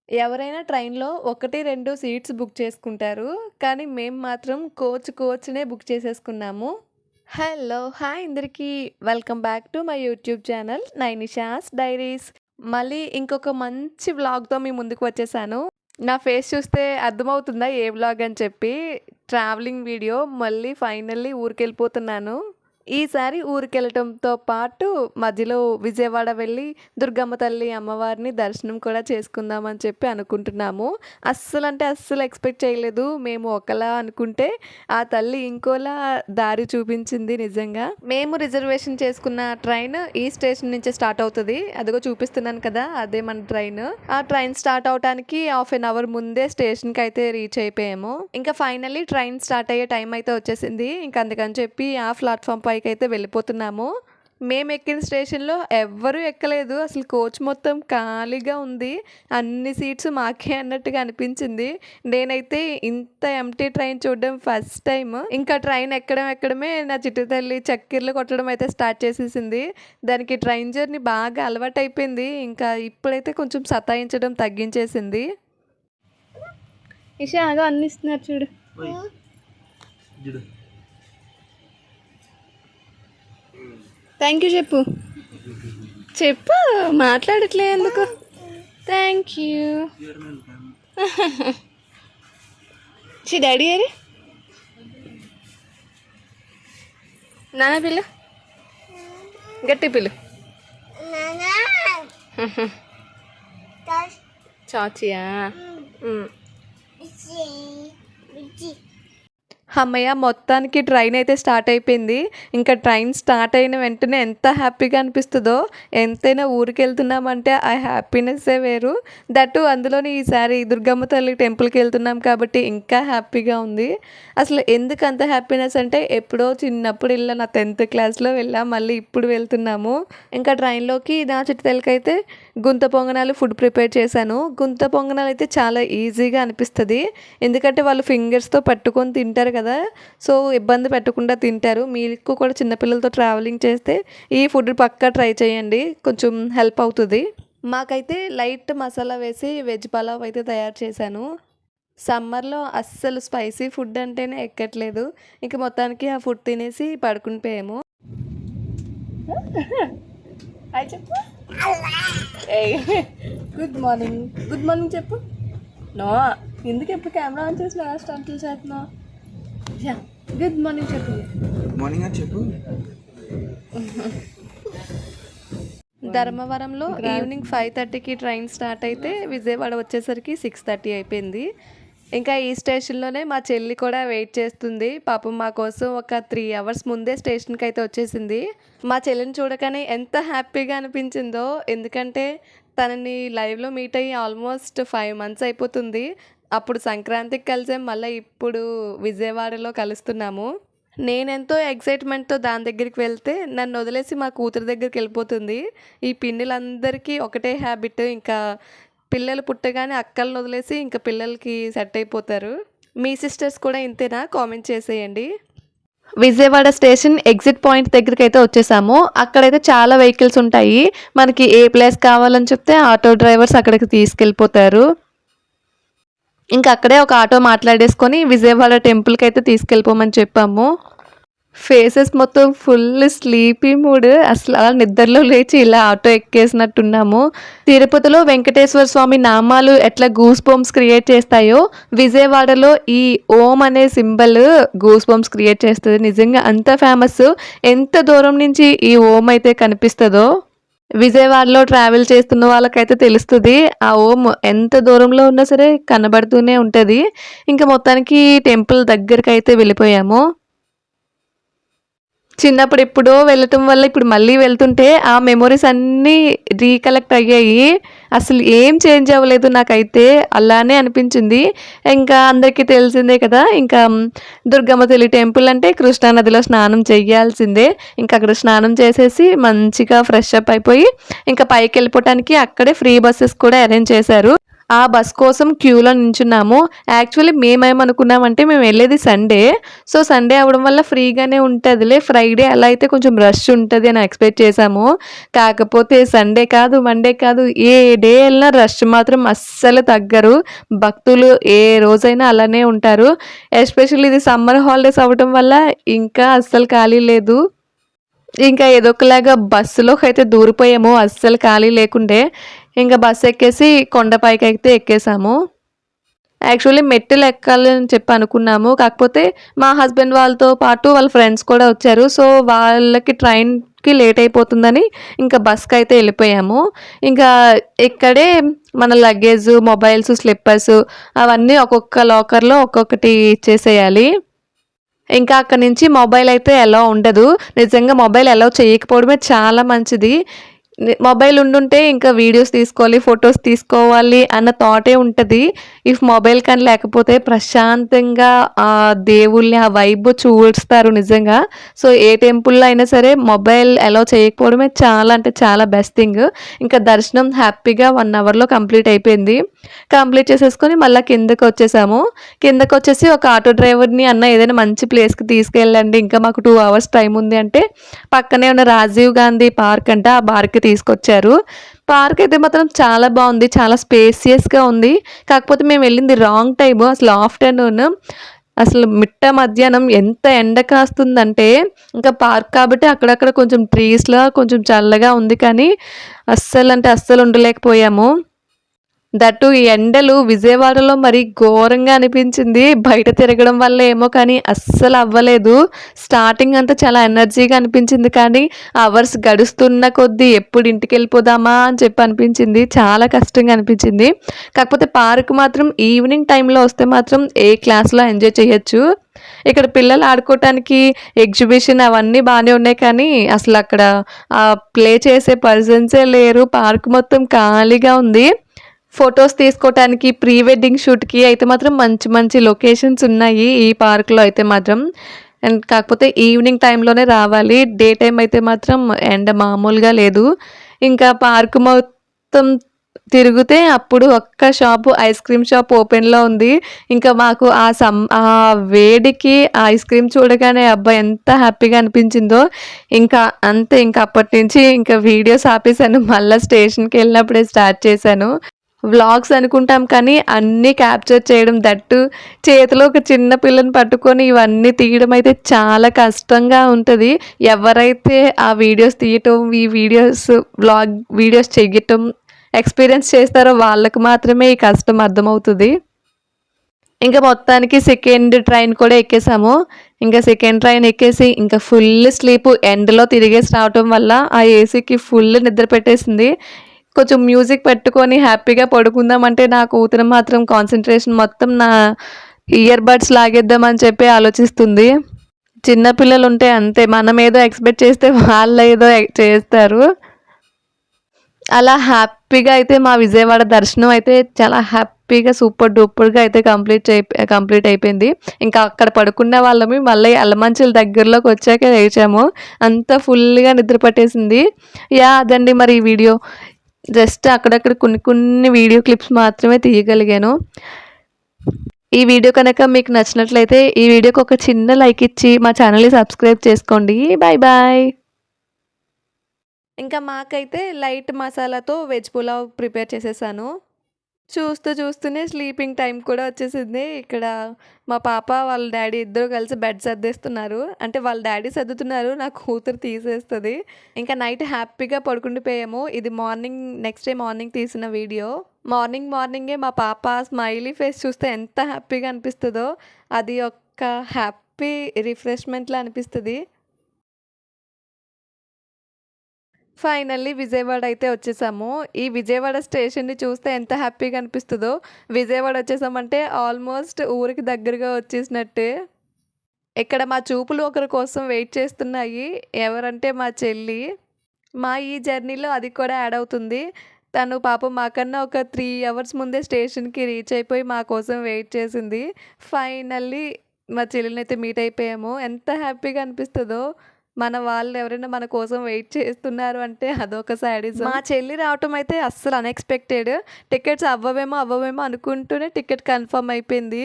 ఎవరైనా ట్రైన్‌లో 1, 2 seats book చేసుకుంటారు. కానీ మేము మాత్రం కోచ్‌నే బుక్ చేసేసుకున్నాము. హలో! హాయ్ అందరికీ. Welcome back to my YouTube channel Nainisha's diaries. మళ్ళీ ఇంకొక మంచి వ్లాగ్‌తో మీ ముందుకు వచ్చేసాను. నా ఫేస్ చూస్తే అర్థమవుతుందా ఏ వ్లాగ్ అని చెప్పి. ట్రావెలింగ్ వీడియో మళ్ళీ ఫైనల్లీ ఊరికెళ్ళిపోతున్నాను. ఈసారి ఊరికెళ్ళటంతో పాటు మధ్యలో విజయవాడ వెళ్ళి దుర్గమ్మ తల్లి అమ్మవారిని దర్శనం కూడా చేసుకుందామని చెప్పి అనుకుంటున్నాము. అస్సలంటే అస్సలు ఎక్స్‌పెక్ట్ చేయలేదు. మేము ఒకలా అనుకుంటే ఆ తల్లి ఇంకోలా దారి చూపించింది నిజంగా. మేము రిజర్వేషన్ చేసుకున్న ట్రైన్ ఈ స్టేషన్ నుంచే స్టార్ట్ అవుతది. అదిగో చూపిస్తున్నాను కదా! అదే మన ట్రైన్. ఆ ట్రైన్ స్టార్ట్ అవ్వటానికి హాఫ్ ఎన్ అవర్ ముందే స్టేషన్‌కి అయితే రీచ్ అయిపోయాము. ఇంకా ఫైనల్లీ ట్రైన్ స్టార్ట్ అయ్యే టైం అయితే వచ్చేసింది. ఇంక అందుకని చెప్పి ఆ ప్లాట్‌ఫామ్ పైకైతే వెళ్ళిపోతున్నాము. మేము ఎక్కిన స్టేషన్‌లో ఎవ్వరూ ఎక్కలేదు. అసలు కోచ్ మొత్తం ఖాళీగా ఉంది. అన్ని సీట్స్ మాకే అన్నట్టుగా అనిపించింది. నేనైతే ఇంత ఎంప్టీ ట్రైన్ చూడడం ఫస్ట్ టైమ్. ఇంకా ట్రైన్ ఎక్కడమే నా చిట్టి తల్లి చక్కెర్లు కొట్టడం అయితే స్టార్ట్ చేసేసింది. దానికి ట్రైన్ జర్నీ బాగా అలవాటైపోయింది. ఇంకా ఇప్పుడైతే కొంచెం సతాయించడం తగ్గించేసింది. ఇషా ఆగో అన్ని ఇస్తున్నారు చూడు. థ్యాంక్ యూ చెప్పు. చెప్పు, మాట్లాడట్లే ఎందుకు. Thank you. డాడీ అరే నాన్న పిల్లు, గట్టి పిల్లు. చాచియా. హమ్మయ్య! మొత్తానికి ట్రైన్ అయితే స్టార్ట్ అయిపోయింది. ఇంకా ట్రైన్ స్టార్ట్ అయిన వెంటనే ఎంత హ్యాపీగా అనిపిస్తుందో, ఎంతైనా ఊరికెళ్తున్నామంటే ఆ హ్యాపీనెస్సే వేరు. దట్టు అందులోని ఈసారి దుర్గమ్మ తల్లి టెంపుల్‌కి వెళ్తున్నాం కాబట్టి ఇంకా హ్యాపీగా ఉంది. అసలు ఎందుకు అంత హ్యాపీనెస్ అంటే ఎప్పుడో చిన్నప్పుడు నా 10th క్లాస్‌లో వెళ్ళా. మళ్ళీ ఇప్పుడు వెళ్తున్నాము. ఇంకా ట్రైన్‌లోకి నా చిట్టి తల్లికైతే గుంత పొంగనాలు ఫుడ్ ప్రిపేర్ చేశాను. గుంత పొంగనాలు అయితే చాలా ఈజీగా అనిపిస్తది. ఎందుకంటే వాళ్ళు ఫింగర్స్‌తో పట్టుకొని తింటారు కదా! సో ఇబ్బంది పెట్టకుండా తింటారు. మీకు కూడా చిన్నపిల్లలతో ట్రావెలింగ్ చేస్తే ఈ ఫుడ్ పక్కా ట్రై చేయండి. కొంచెం హెల్ప్ అవుతది. మాకైతే లైట్ మసాలా వేసి వెజ్ పలావ్ అయితే తయారు చేశాను. సమ్మర్‌లో అస్సలు స్పైసీ ఫుడ్ అంటేనే ఎక్కట్లేదు. ఇంక మొత్తానికి ఆ ఫుడ్ తినేసి పడుకుని పోయాము. హాయ్ చెప్పు. Good morning. గుడ్ మార్నింగ్ చెప్పు. నో, ఎందుకు ఎప్పుడు కెమెరా ఆన్ చేసి లాస్ట్ అంటలు చేస్తున్నావు. గుడ్ మార్నింగ్ చెప్పు. గుడ్ మార్నింగ్ అని చెప్పు. ధర్మవరంలో ఈవినింగ్ 5:30కి ట్రైన్ స్టార్ట్ అయితే విజయవాడ వచ్చేసరికి 6:30 అయిపోయింది. ఇంకా ఈ స్టేషన్‌లోనే మా చెల్లి కూడా వెయిట్ చేస్తుంది. పాపం మా కోసం ఒక 3 అవర్స్ ముందే స్టేషన్‌కి అయితే వచ్చేసింది. మా చెల్లిని చూడగానే ఎంత హ్యాపీగా అనిపించిందో. ఎందుకంటే తనని లైవ్‌లో మీట్ అయ్యి ఆల్మోస్ట్ 5 మంత్స్ అయిపోతుంది. అప్పుడు సంక్రాంతికి కలిసాం. మళ్ళీ ఇప్పుడు విజయవాడలో కలుస్తున్నాము. నేనెంతో ఎక్సైట్‌మెంట్‌తో దాని దగ్గరికి వెళ్తే నన్ను వదిలేసి మా కూతురు దగ్గరికి వెళ్ళిపోతుంది. ఈ పిన్నిలందరికీ ఒకటే హ్యాబిట్. ఇంకా పిల్లలు పుట్టగానే అక్కలను వదిలేసి ఇంకా పిల్లలకి సెట్ అయిపోతారు. మీ సిస్టర్స్ కూడా ఇంతేనా? కామెంట్ చేసేయండి. విజయవాడ స్టేషన్ ఎగ్జిట్ పాయింట్ దగ్గరికి అయితే వచ్చేసాము. అక్కడైతే చాలా వెహికల్స్ ఉంటాయి. మనకి ఏ ప్లేస్ కావాలని చెప్తే ఆటో డ్రైవర్స్ అక్కడికి తీసుకెళ్ళిపోతారు. ఇంకా అక్కడే ఒక ఆటో మాట్లాడేసుకొని విజయవాడ టెంపుల్‌కి అయితే తీసుకెళ్ళిపోమని చెప్పాము. ఫేసెస్ మొత్తం ఫుల్ స్లీపీ మూడ్. అసలు అలా నిద్రలో లేచి ఇలా ఆటో ఎక్కేసినట్టున్నాము. తిరుపతిలో వెంకటేశ్వర స్వామి నామాలు ఎట్లా గూస్ బంప్స్ క్రియేట్ చేస్తాయో విజయవాడలో ఈ ఓం అనే సింబల్ గూస్ బంప్స్ క్రియేట్ చేస్తుంది. నిజంగా అంత ఫేమస్. ఎంత దూరం నుంచి ఈ ఓం అయితే కనిపిస్తుందో విజయవాడలో ట్రావెల్ చేస్తున్న వాళ్ళకైతే తెలుస్తుంది. ఆ ఓం ఎంత దూరంలో ఉన్నా సరే కనబడుతూనే ఉంటుంది. ఇంకా మొత్తానికి టెంపుల్ దగ్గరికి అయితే వెళ్ళిపోయాము. చిన్నప్పుడు ఎప్పుడో వెళ్ళటం వల్ల ఇప్పుడు మళ్ళీ వెళ్తుంటే ఆ మెమొరీస్ అన్నీ రీకలెక్ట్ అయ్యాయి. అసలు ఏం చేంజ్ అవ్వలేదు, నాకైతే అలానే అనిపించింది. ఇంకా అందరికీ తెలిసిందే కదా, ఇంకా దుర్గమ్మ తల్లి టెంపుల్ అంటే కృష్ణానదిలో స్నానం చేయాల్సిందే. ఇంకా అక్కడ స్నానం చేసేసి మంచిగా ఫ్రెష్ అప్ అయిపోయి ఇంకా పైకి వెళ్ళిపోవటానికి అక్కడే ఫ్రీ బస్సెస్ కూడా అరేంజ్ చేశారు. ఆ బస్ కోసం క్యూలో నించున్నాము. యాక్చువల్లీ మేమేమనుకున్నామంటే మేము వెళ్ళేది సండే. సో, సండే అవ్వడం వల్ల ఫ్రీగానే ఉంటదిలే. ఫ్రైడే అలా అయితే కొంచెం రష్ ఉంటది అని ఎక్స్‌పెక్ట్ చేశాము. కాకపోతే సండే కాదు, మండే కాదు ఏ డే ఎళ్ళినా రష్ మాత్రం అస్సలు తగ్గరు. భక్తులు ఏ రోజైనా అలానే ఉంటారు. ఎస్పెషల్లీ ఇది సమ్మర్ హాలిడేస్ అవ్వటం వల్ల ఇంకా అస్సలు ఖాళీ లేదు. ఇంకా ఏదో ఒకలాగా బస్సులోకైతే దూరిపోయాము అస్సలు ఖాళీ లేకుండే. ఇంక బస్ ఎక్కేసి కొండ పైకైతే ఎక్కేసాము. యాక్చువల్లీ మెట్టులెక్కాలని చెప్పి అనుకున్నాము. కాకపోతే మా హస్బెండ్ వాళ్ళతో పాటు వాళ్ళ ఫ్రెండ్స్ కూడా వచ్చారు. సో, వాళ్ళకి ట్రైన్‌కి లేట్ అయిపోతుందని ఇంకా బస్‌కైతే ఎళ్ళిపోయాము. ఇంకా ఇక్కడే మన లగేజు, మొబైల్స్, స్లిప్పర్సు అవన్నీ ఒక్కొక్క లాకర్‌లో ఒక్కొక్కటి ఇచ్చేసేయాలి. ఇంకా అక్కడి నుంచి మొబైల్ అయితే అలో ఉండదు. నిజంగా మొబైల్ అలో చేయకపోవడమే చాలా మంచిది. మొబైల్ ఉండుంటే ఇంకా వీడియోస్ తీసుకోవాలి, ఫోటోస్ తీసుకోవాలి అన్న థాటే ఉంటది. ఇఫ్ మొబైల్ కానీ లేకపోతే ప్రశాంతంగా దేవుళ్ళని ఆ వైబ్ చూస్తారు నిజంగా. సో, ఏ టెంపుల్‌లో అయినా సరే మొబైల్ అలో చేయకపోవడమే చాలా అంటే చాలా బెస్ట్ థింగ్. ఇంకా దర్శనం హ్యాపీగా 1 అవర్‌లో కంప్లీట్ అయిపోయింది. కంప్లీట్ చేసేసుకొని మళ్ళా కిందకొచ్చేసాము. కిందకొచ్చేసి ఒక ఆటో డ్రైవర్‌ని "అన్న ఏదైనా మంచి ప్లేస్‌కి తీసుకెళ్ళండి. ఇంకా మాకు 2 అవర్స్ టైం ఉంది" అంటే పక్కనే ఉన్న రాజీవ్ గాంధీ పార్క్ అంట. ఆ పార్క్‌కి తీసుకొచ్చారు. పార్క్ అయితే మాత్రం చాలా బావుంది. చాలా స్పేసియస్‌గా ఉంది. కాకపోతే మేము వెళ్ళింది రాంగ్ టైము. అసలు ఆఫ్టర్‌నూన్ అసలు మిట్ట మధ్యాహ్నం ఎంత ఎండ కాస్తుందంటే ఇంకా పార్క్ కాబట్టి అక్కడక్కడ కొంచెం ట్రీస్‌లా కొంచెం చల్లగా ఉంది కానీ అస్సలంటే అస్సలు ఉండలేకపోయాము. దట్టు ఈ ఎండలు విజయవాడలో మరి ఘోరంగా అనిపించింది. బయట తిరగడం వల్ల ఏమో కానీ అస్సలు అవ్వలేదు. స్టార్టింగ్ అంతా చాలా ఎనర్జీగా అనిపించింది కానీ అవర్స్ గడుస్తున్న కొద్దీ ఎప్పుడు ఇంటికెళ్ళిపోదామా అని చెప్పి అనిపించింది. చాలా కష్టంగా అనిపించింది. కాకపోతే పార్క్ మాత్రం ఈవినింగ్ టైంలో వస్తే మాత్రం ఏ క్లాస్‌లో ఎంజాయ్ చేయొచ్చు. ఇక్కడ పిల్లలు ఆడుకోవటానికి ఎగ్జిబిషన్ అవన్నీ బానే ఉన్నాయి కానీ అసలక్కడ ప్లే చేసే పర్సన్సే లేరు. పార్క్ మొత్తం ఖాళీగా ఉంది. ఫోటోస్ తీసుకోవటానికి, ప్రీ వెడ్డింగ్ షూట్‌కి అయితే మాత్రం మంచి మంచి లొకేషన్స్ ఉన్నాయి ఈ పార్క్‌లో అయితే మాత్రం. అండ్ కాకపోతే ఈవినింగ్ టైంలోనే రావాలి. డే టైమ్ అయితే మాత్రం ఎండ మామూలుగా లేదు. ఇంకా పార్క్ మొత్తం తిరిగితే అప్పుడు ఒక్క షాపు ఐస్ క్రీమ్ షాప్ ఓపెన్‌లో ఉంది. ఇంకా మాకు ఆ వేడికి ఆ ఐస్ క్రీమ్ చూడగానే అబ్బా! ఎంత హ్యాపీగా అనిపించిందో. ఇంకా అంతే ఇంక అప్పటినుంచి ఇంకా వీడియోస్ ఆపేసాను. మళ్ళా స్టేషన్‌కెళ్ళినప్పుడే స్టార్ట్ చేశాను. వ్లాగ్స్ అనుకుంటాం కానీ అన్నీ క్యాప్చర్ చేయడం దట్టు చేతిలో ఒక చిన్న పిల్లని పట్టుకొని ఇవన్నీ తీయడం అయితే చాలా కష్టంగా ఉంటది. ఎవరైతే ఆ వీడియోస్ తీయటం, ఈ వ్లాగ్ వీడియోస్ చెయ్యటం ఎక్స్‌పీరియన్స్ చేస్తారో వాళ్ళకి మాత్రమే ఈ కష్టం అర్థమవుతది. ఇంక మొత్తానికి సెకండ్ ట్రైన్ కూడా ఎక్కేసాము. ఇంక సెకండ్ ట్రైన్ ఎక్కేసి ఇంక ఫుల్ స్లీపు ఎండలో తిరిగేసి రావటం వల్ల ఆ ఏసీకి ఫుల్ నిద్ర పెట్టేసింది. కొంచెం మ్యూజిక్ పెట్టుకొని హ్యాపీగా పడుకుందామంటే నా కూతురు మాత్రం కాన్సంట్రేషన్ మొత్తం నా ఇయర్ బడ్స్ లాగేద్దామని చెప్పి ఆలోచిస్తుంది. చిన్న పిల్లలుంటే అంతే. మనమేదో ఎక్స్‌పెక్ట్ చేస్తే వాళ్ళేదో చేస్తారు. అలా హ్యాపీగా అయితే మా విజయవాడ దర్శనం అయితే చాలా హ్యాపీగా సూపర్ డూపర్‌గా అయితే కంప్లీట్ అయిపోయింది. ఇంకా అక్కడ పడుకున్న వాళ్ళమి మళ్ళీ ఎలమంచిల దగ్గరలోకి వచ్చాక లేచాము. అంత ఫుల్‌గా నిద్ర పట్టేసింది. యాహ్! అదండి మరి ఈ వీడియో. జస్ట్ అక్కడక్కడ కొన్ని కొన్ని వీడియో క్లిప్స్ మాత్రమే తీయగలిగాను. ఈ వీడియో కనుక మీకు నచ్చినట్లయితే ఈ వీడియోకి ఒక చిన్న లైక్ ఇచ్చి మా ఛానల్‌ని సబ్స్క్రైబ్ చేసుకోండి. Bye bye. ఇంకా మాకైతే లైట్ మసాలాతో వెజ్ పులావ్ ప్రిపేర్ చేసేసాను. చూస్తూనే స్లీపింగ్ టైం కూడా వచ్చేసింది. ఇక్కడ మా పాప, వాళ్ళ డ్యాడీ ఇద్దరు కలిసి బెడ్ సర్దేస్తున్నారు. అంటే వాళ్ళ డ్యాడీ సర్దుతున్నారు. నా కూతురు తీసేస్తది. ఇంకా నైట్ హ్యాపీగా పడుకుండిపోయాము. ఇది నెక్స్ట్ డే మార్నింగ్ తీసిన వీడియో. మార్నింగే మా పాప స్మైలీ ఫేస్ చూస్తే ఎంత హ్యాపీగా అనిపిస్తదో, అది ఒక్క హ్యాపీ రిఫ్రెష్‌మెంట్‌లా అనిపిస్తది. ఫైనల్లీ విజయవాడ అయితే వచ్చేసాము. ఈ విజయవాడ స్టేషన్‌ని చూస్తే ఎంత హ్యాపీగా అనిపిస్తదో. విజయవాడ వచ్చేసామంటే ఆల్మోస్ట్ ఊరికి దగ్గరగా వచ్చేసినట్టే. ఇక్కడ మా చూపులు ఒకరి కోసం వెయిట్ చేస్తున్నాయి. ఎవరంటే మా చెల్లి. మా ఈ జర్నీలో అది కూడా యాడ్ అవుతుంది. తను పాపం మాకన్నా ఒక 3 అవర్స్ ముందే స్టేషన్‌కి రీచ్ అయిపోయి మా కోసం వెయిట్ చేసింది. ఫైనల్లీ మా చెల్లినైతే మీట్ అయిపోయాము. ఎంత హ్యాపీగా అనిపిస్తదో. మన వాళ్ళు ఎవరైనా మన కోసం వెయిట్ చేస్తున్నారు అంటే అదొక సాడిజం. మా చెల్లి రావటం అయితే అస్సలు అన్ఎక్స్పెక్టెడ్. టికెట్స్ అవ్వవేమో అనుకుంటూనే టికెట్ కన్ఫర్మ్ అయిపోయింది.